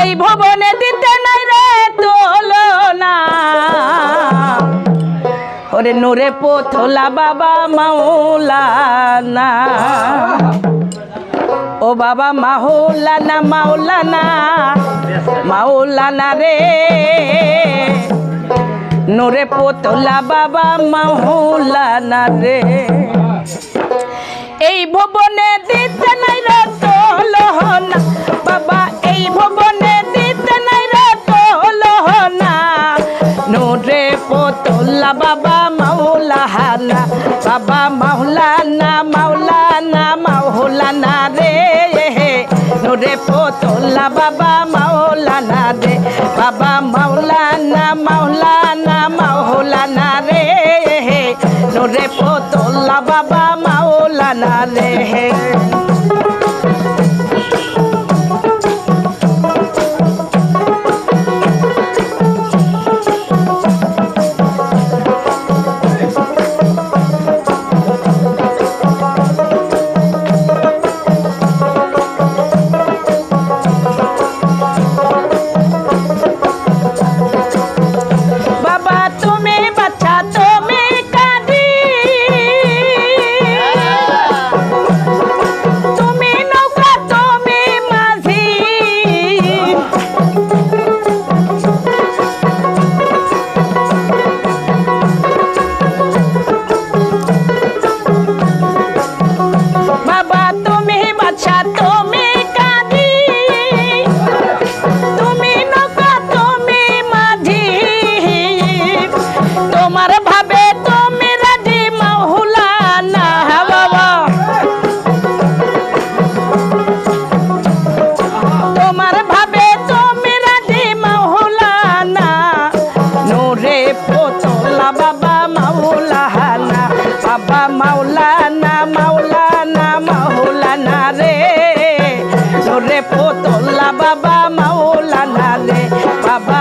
এই ভুবনে দিতে নাই রে তুলনা ওরে নূরে পোথলা বাবা মাওলানা ও বাবা মাওলানা মাওলানা মাওলানা রে নূরে পোথলা বাবা মাওলানা রে এই ভুবনে দিতে নাই রে তুলনা বাবা এই ভুবনে দিতে নাই রে তুলনা নূরে পোথলা বাবা মাওলানা বাবা মাওলানা মাওলানা মাওলানা রে নূরে পোথলা বাবা মাওলানা রে বাবা মাওলানা মাওলানা মাওলানা রে নূরে পোথলা বাবা মাওলানা রে মাওলানা মাওলানা মাওলানা রে নূরে পোথলা বাবা মাওলানা রে বাবা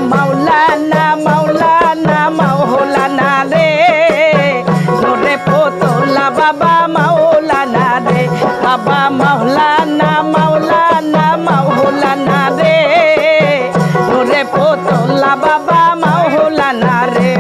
মাওলানা মাওলানা মাওলানা রে নূরে পোথলা বাবা মাওলানা রে বাবা মাওলানা মাওলানা মাওলানা রে নূরে পোথলা বাবা মাওলানা রে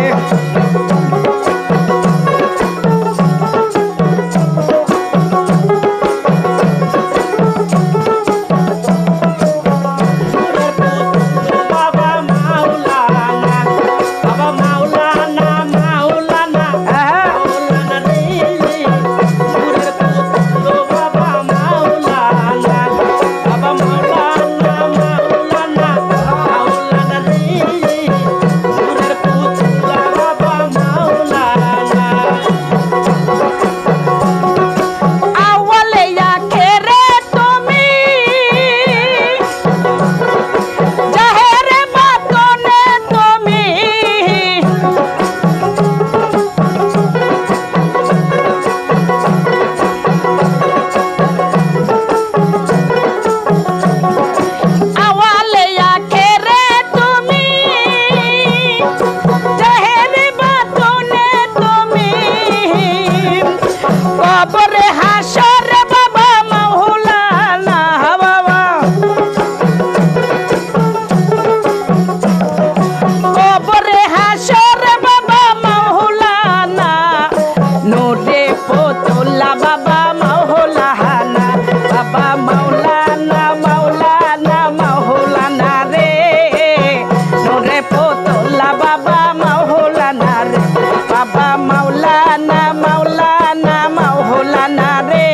পোতলা বাবা মাওলানা, বাবা মাওলানা মাওলানা মাওলানা রে, নোরে পোতলা বাবা মাওলানা রে, বাবা মাওলানা মাওলানা মাওলানা রে,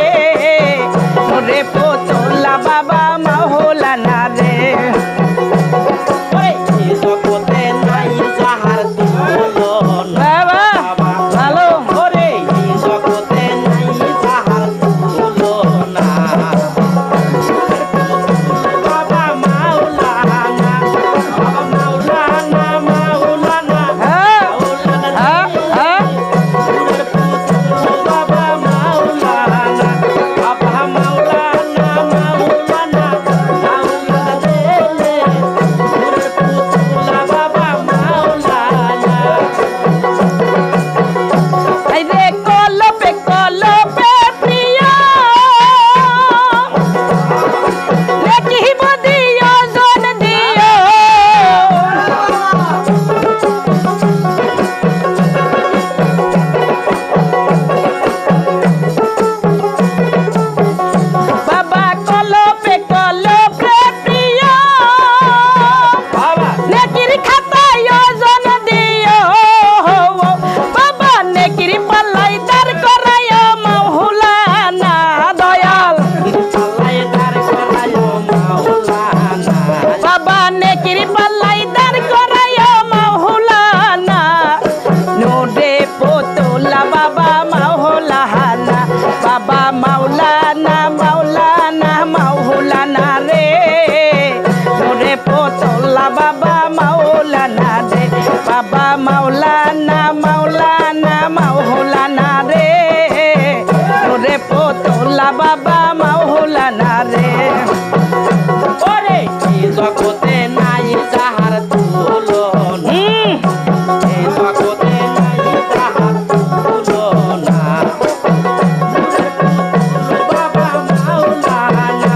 নোরে পোতলা বাবা মাওলানা রে। বাবা মাওলানা মাওলানা মাওলানা রে, নোরে পোতলা বাবা মাওলানা রে, বাবা মাওলানা মাওলানা মাওলানা রে, নোরে পোতলা বাবা মাওলানা রে। ওরে এই জগতে নাই যাহার তুলনা, এই জগতে নাই যাহার তুলনা, বাবা মাওলানা,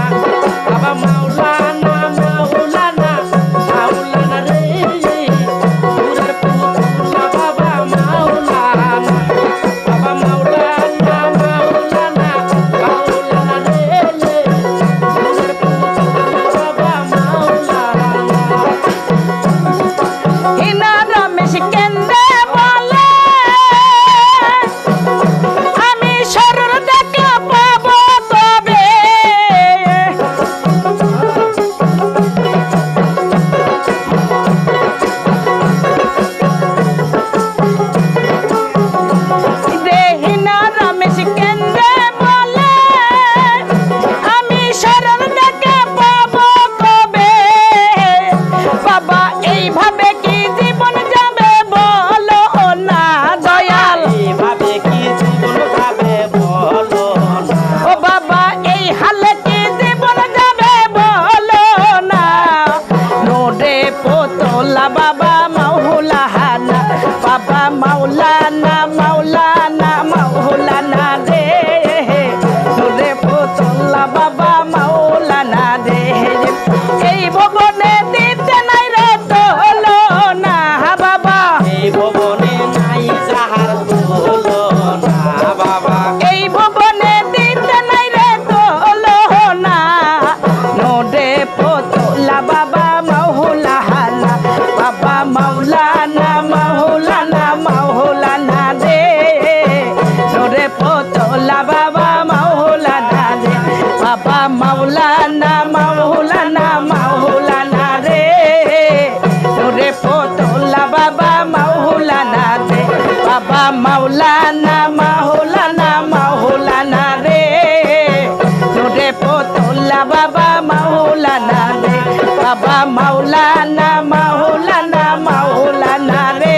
বাবা মাওলানা মাওলানা মাওলানা রে, নোরে পোতলা বাবা মাওলানা রে, এই ভবনে দিতে নাই রে তুলনা, বাবা এই ভবনে নাই যাহার তুলনা, বাবা এই ভবনে দিতে নাই রে তুলনা, নোরে পোতলা বাবা মাওলানা, বাবা মাওলানা মাওলানা মাওলানা রে, নোরে পোতলা বাবা মাওলানা রে, বাবা মাওলানা মাওলানা মাওলানা রে, নোরে পোতলা বাবা মাওলানা রে, বাবা মাওলানা মাওলানা মাওলানা রে, নোরে পোতলা বাবা মাওলানা রে, বাবা মাওলানা মাওলানা মাওলানা রে,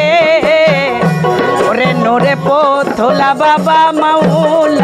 ওরে নোরে পোতলা বাবা মাওলানা।